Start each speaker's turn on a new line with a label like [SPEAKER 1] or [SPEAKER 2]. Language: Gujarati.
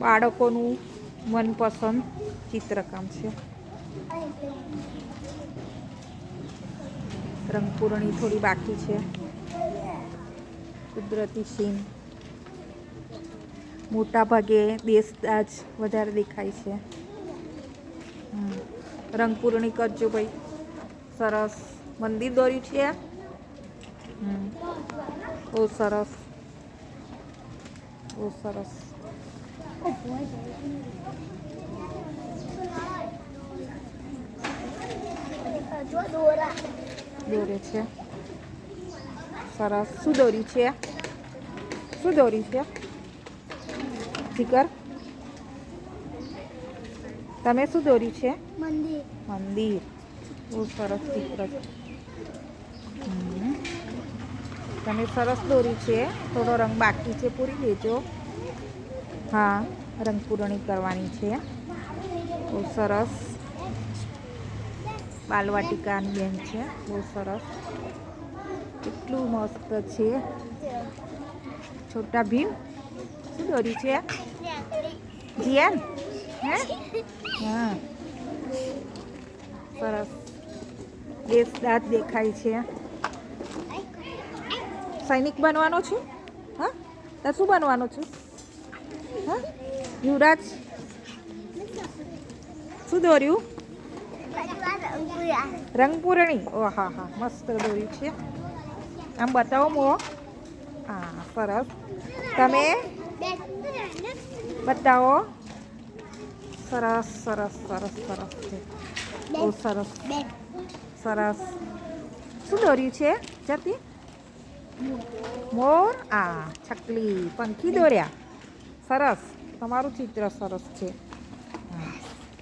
[SPEAKER 1] બાળકોનું મનપસંદ ચિત્રકામ છે. રંગપૂરણી થોડી બાકી છે. કુદરતી સીન, મોટા ભાગે દેશદાજ વધારે દેખાય છે. રંગપૂરણી કરજો ભાઈ. સરસ મંદિર દોર્યું છે. બહુ સરસ, બહુ સરસ. દોરે છે. સરસ. શું દોર્યું છે? શું દોર્યું છે જીગર? તમે શું દોર્યું છે?
[SPEAKER 2] મંદિર.
[SPEAKER 1] મંદિર. બહુ સરસ ચિત્ર છે. તમે સરસ દોર્યું છે. થોડો રંગ બાકી છે, પૂરી દેજો. હા, રંગપૂરણી કરવાની છે. બહુ સરસ. બાલવાટિકાની બેન છે. બહુ સરસ. કેટલું મસ્ત છે. છોટા ભીમ. શું દોર્યું છે? જીયાન? હે? હા, સરસ. દેશદાજ દેખાય છે. સૈનિક બનવાનો છું. હા, તાર શું બનવાનું છું? હા, યુવરાજ. શું દોર્યું? રંગપૂરણી. ઓ હા હા, મસ્ત દોર્યું છે. આમ બતાવો મો. હા, સરસ. તમે બતાવો. સરસ સરસ સરસ સરસ છે. બહુ સરસ સરસ. શું દોર્યું છે જતી? મોર. આ છકલી, પંખી દોર્યા. સરસ. તમારું ચિત્ર સરસ છે.